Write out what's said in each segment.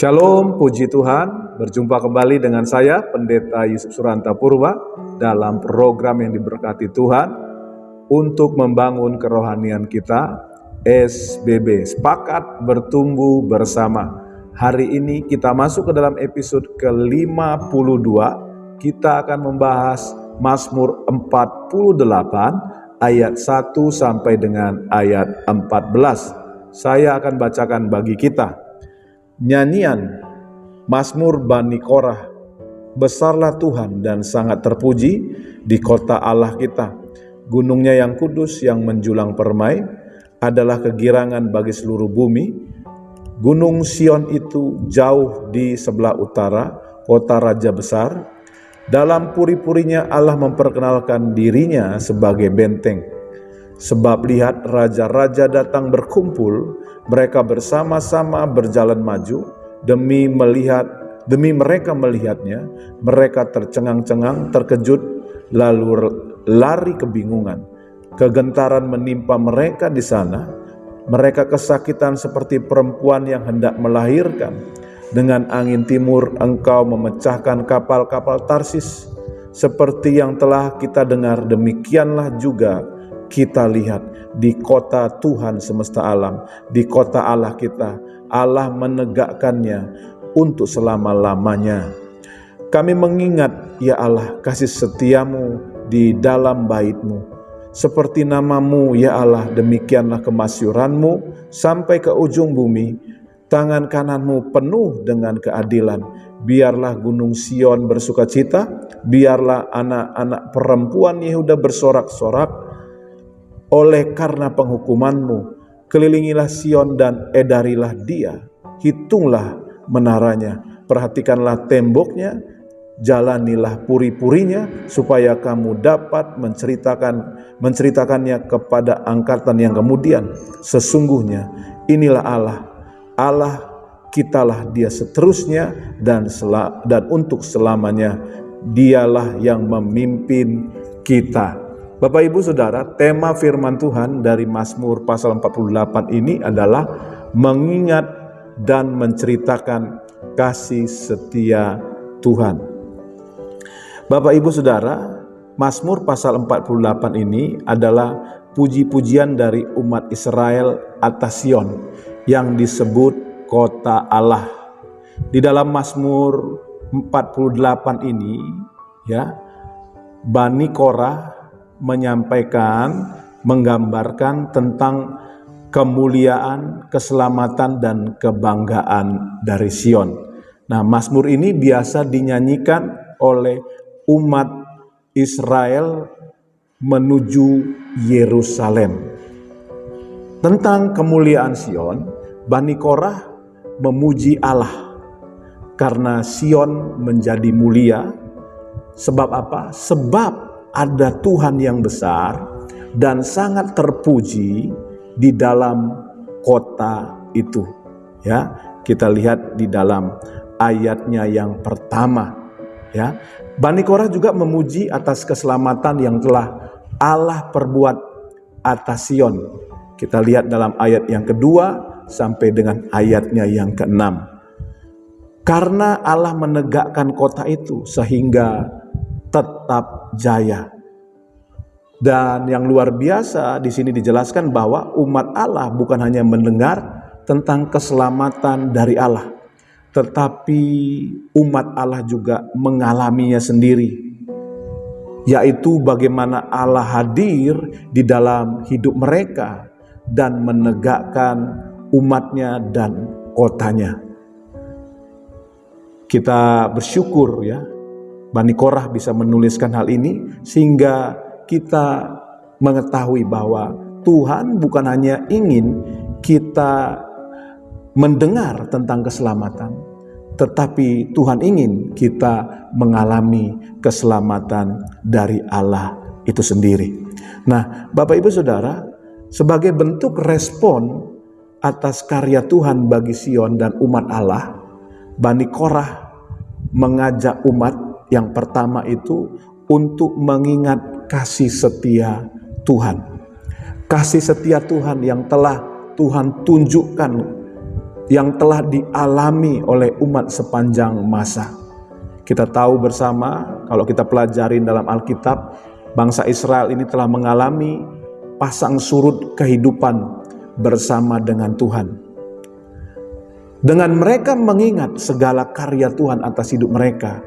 Shalom, puji Tuhan. Berjumpa kembali dengan saya, Pendeta Yusuf Suranta Purwa, dalam program yang diberkati Tuhan untuk membangun kerohanian kita, SBB, Sepakat Bertumbuh Bersama. Hari ini kita masuk ke dalam episode ke-52. Kita akan membahas Mazmur 48 ayat 1 sampai dengan ayat 14. Saya akan bacakan bagi kita. Nyanyian Mazmur Bani Korah. Besarlah Tuhan dan sangat terpuji di kota Allah kita. Gunungnya yang kudus yang menjulang permai adalah kegirangan bagi seluruh bumi. Gunung Sion itu jauh di sebelah utara, kota Raja besar. Dalam puri-purinya Allah memperkenalkan dirinya sebagai benteng. Sebab lihat, raja-raja datang berkumpul, mereka bersama-sama berjalan maju, demi mereka melihatnya, mereka tercengang-cengang, terkejut, lalu lari kebingungan. Kegentaran menimpa mereka di sana, mereka kesakitan seperti perempuan yang hendak melahirkan. Dengan angin timur engkau memecahkan kapal-kapal Tarsis, seperti yang telah kita dengar, demikianlah juga kita lihat di kota Tuhan semesta alam, di kota Allah kita. Allah menegakkannya untuk selama-lamanya. Kami mengingat, ya Allah, kasih setiamu di dalam bait-Mu. Seperti namamu, ya Allah, demikianlah kemasyuran-Mu sampai ke ujung bumi. Tangan kanan-Mu penuh dengan keadilan. Biarlah gunung Sion bersukacita, biarlah anak-anak perempuan Yehuda bersorak-sorak oleh karena penghukuman-Mu. Kelilingilah Sion dan edarilah dia, hitunglah menaranya, perhatikanlah temboknya, jalanilah puri-purinya, supaya kamu dapat menceritakannya kepada angkatan yang kemudian. Sesungguhnya inilah Allah kitalah dia seterusnya dan untuk selamanya. Dialah yang memimpin kita. Bapak Ibu Saudara, tema firman Tuhan dari Mazmur pasal 48 ini adalah mengingat dan menceritakan kasih setia Tuhan. Bapak Ibu Saudara, Mazmur pasal 48 ini adalah puji-pujian dari umat Israel atas Sion yang disebut kota Allah. Di dalam Mazmur 48 ini, ya, Bani Korah menyampaikan, menggambarkan tentang kemuliaan, keselamatan, dan kebanggaan dari Sion. Nah, Mazmur ini biasa dinyanyikan oleh umat Israel menuju Yerusalem. Tentang kemuliaan Sion, Bani Korah memuji Allah karena Sion menjadi mulia. Sebab apa? Sebab ada Tuhan yang besar dan sangat terpuji di dalam kota itu. Ya, kita lihat di dalam ayatnya yang pertama. Ya, Bani Korah juga memuji atas keselamatan yang telah Allah perbuat atas Sion. Kita lihat dalam ayat yang kedua sampai dengan ayatnya yang keenam. Karena Allah menegakkan kota itu sehingga tetap jaya. Dan yang luar biasa di sini dijelaskan bahwa umat Allah bukan hanya mendengar tentang keselamatan dari Allah, tetapi umat Allah juga mengalaminya sendiri, yaitu bagaimana Allah hadir di dalam hidup mereka dan menegakkan umatnya dan kotanya. Kita bersyukur, ya, Bani Korah bisa menuliskan hal ini sehingga kita mengetahui bahwa Tuhan bukan hanya ingin kita mendengar tentang keselamatan, tetapi Tuhan ingin kita mengalami keselamatan dari Allah itu sendiri. Nah, Bapak Ibu Saudara, sebagai bentuk respon atas karya Tuhan bagi Sion dan umat Allah, Bani Korah mengajak umat yang pertama itu untuk mengingat kasih setia Tuhan. Kasih setia Tuhan yang telah Tuhan tunjukkan yang telah dialami oleh umat sepanjang masa. Kita tahu bersama, kalau kita pelajarin dalam Alkitab, bangsa Israel ini telah mengalami pasang surut kehidupan bersama dengan Tuhan. Dengan mereka mengingat segala karya Tuhan atas hidup mereka,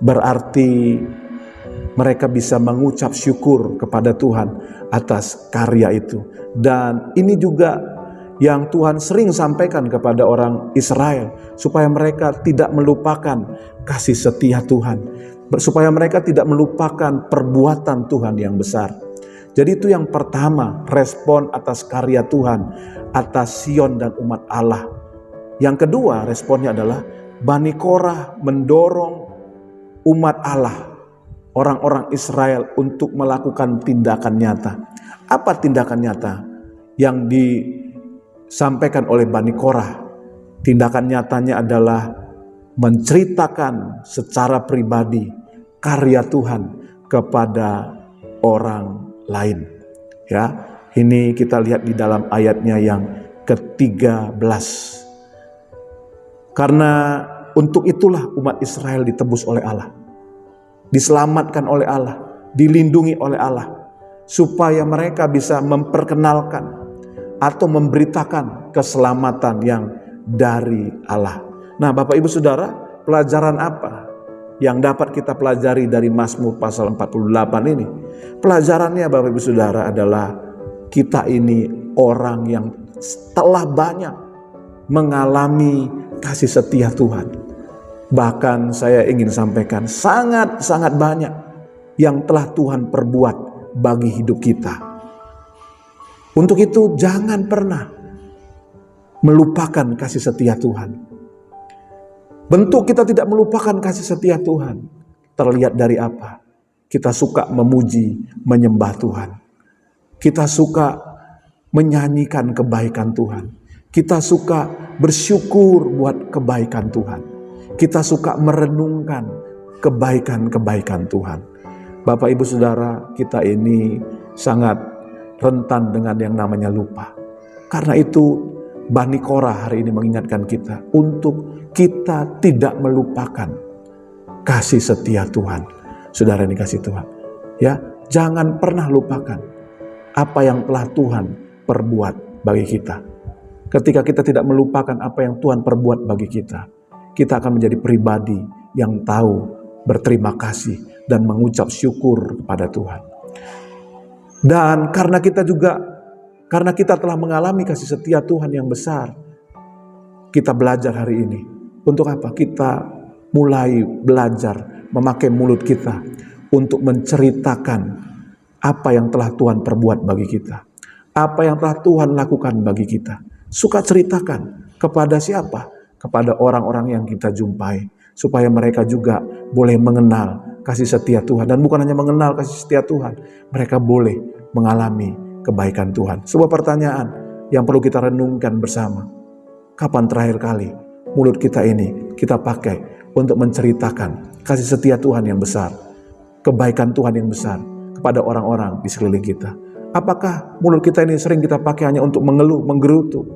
berarti mereka bisa mengucap syukur kepada Tuhan atas karya itu. Dan ini juga yang Tuhan sering sampaikan kepada orang Israel, supaya mereka tidak melupakan kasih setia Tuhan, supaya mereka tidak melupakan perbuatan Tuhan yang besar. Jadi itu yang pertama, respon atas karya Tuhan, atas Sion dan umat Allah. Yang kedua, responnya adalah Bani Korah mendorong umat Allah, orang-orang Israel, untuk melakukan tindakan nyata. Apa tindakan nyata yang disampaikan oleh Bani Korah? Tindakan nyatanya adalah menceritakan secara pribadi karya Tuhan kepada orang lain. Ya, ini kita lihat di dalam ayatnya yang ke-13. Karena untuk itulah umat Israel ditebus oleh Allah, diselamatkan oleh Allah, dilindungi oleh Allah, supaya mereka bisa memperkenalkan atau memberitakan keselamatan yang dari Allah. Nah, Bapak Ibu Saudara, pelajaran apa yang dapat kita pelajari dari Mazmur pasal 48 ini? Pelajarannya, Bapak Ibu Saudara, adalah kita ini orang yang telah banyak mengalami kasih setia Tuhan. Bahkan saya ingin sampaikan, sangat-sangat banyak yang telah Tuhan perbuat bagi hidup kita. Untuk itu jangan pernah melupakan kasih setia Tuhan. Bentuk kita tidak melupakan kasih setia Tuhan terlihat dari apa? Kita suka memuji, menyembah Tuhan. Kita suka menyanyikan kebaikan Tuhan. Kita suka bersyukur buat kebaikan Tuhan. Kita suka merenungkan kebaikan-kebaikan Tuhan. Bapak Ibu Saudara, kita ini sangat rentan dengan yang namanya lupa. Karena itu Bani Korah hari ini mengingatkan kita untuk kita tidak melupakan kasih setia Tuhan. Saudara yang dikasih Tuhan, ya, jangan pernah lupakan apa yang telah Tuhan perbuat bagi kita. Ketika kita tidak melupakan apa yang Tuhan perbuat bagi kita, kita akan menjadi pribadi yang tahu berterima kasih dan mengucap syukur kepada Tuhan. Dan karena kita telah mengalami kasih setia Tuhan yang besar, kita belajar hari ini. Untuk apa? Kita mulai belajar memakai mulut kita untuk menceritakan apa yang telah Tuhan perbuat bagi kita, apa yang telah Tuhan lakukan bagi kita. Suka ceritakan kepada siapa? Kepada orang-orang yang kita jumpai, supaya mereka juga boleh mengenal kasih setia Tuhan. Dan bukan hanya mengenal kasih setia Tuhan, mereka boleh mengalami kebaikan Tuhan. Sebuah pertanyaan yang perlu kita renungkan bersama. Kapan terakhir kali mulut kita ini kita pakai untuk menceritakan kasih setia Tuhan yang besar, kebaikan Tuhan yang besar kepada orang-orang di sekeliling kita? Apakah mulut kita ini sering kita pakai hanya untuk mengeluh, menggerutu?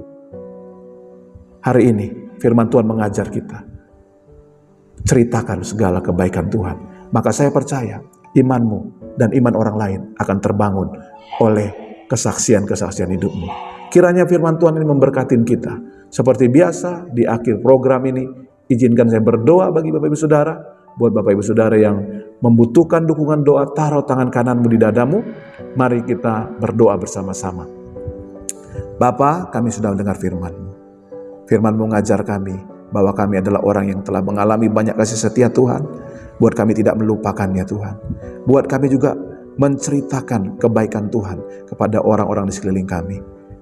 Hari ini firman Tuhan mengajar kita, ceritakan segala kebaikan Tuhan. Maka saya percaya imanmu dan iman orang lain akan terbangun oleh kesaksian-kesaksian hidupmu. Kiranya firman Tuhan ini memberkatin kita. Seperti biasa di akhir program ini, izinkan saya berdoa bagi Bapak Ibu Saudara. Buat Bapak Ibu Saudara yang membutuhkan dukungan doa, taruh tangan kananmu di dadamu. Mari kita berdoa bersama-sama. Bapa, kami sudah mendengar firman-Mu. Firman-Mu mengajar kami bahwa kami adalah orang yang telah mengalami banyak kasih setia Tuhan. Buat kami tidak melupakannya Tuhan. Buat kami juga menceritakan kebaikan Tuhan kepada orang-orang di sekeliling kami.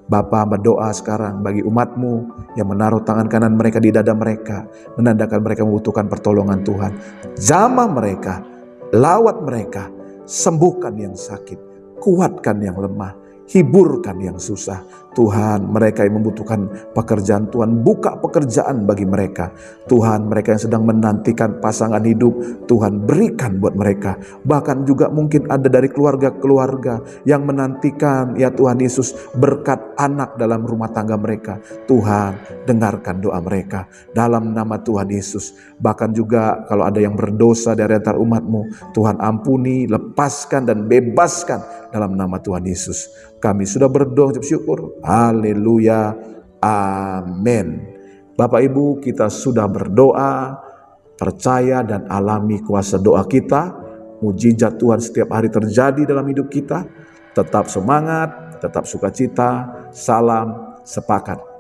Bapa, berdoa sekarang bagi umat-Mu yang menaruh tangan kanan mereka di dada mereka, menandakan mereka membutuhkan pertolongan Tuhan. Jamah mereka, lawat mereka, sembuhkan yang sakit, kuatkan yang lemah. hiburkan yang susah. Tuhan, mereka yang membutuhkan pekerjaan, Tuhan buka pekerjaan bagi mereka. Tuhan, mereka yang sedang menantikan pasangan hidup, Tuhan berikan buat mereka. Bahkan juga mungkin ada dari keluarga-keluarga yang menantikan, ya Tuhan Yesus, berkat anak dalam rumah tangga mereka. Tuhan, dengarkan doa mereka dalam nama Tuhan Yesus. Bahkan juga kalau ada yang berdosa dari antara umat-Mu, Tuhan ampuni, lepaskan dan bebaskan dalam nama Tuhan Yesus. Kami sudah berdoa, ucap syukur. Haleluya. Amin. Bapak Ibu, kita sudah berdoa, percaya dan alami kuasa doa kita. Mujizat Tuhan setiap hari terjadi dalam hidup kita. Tetap semangat, tetap sukacita. Salam sepakat.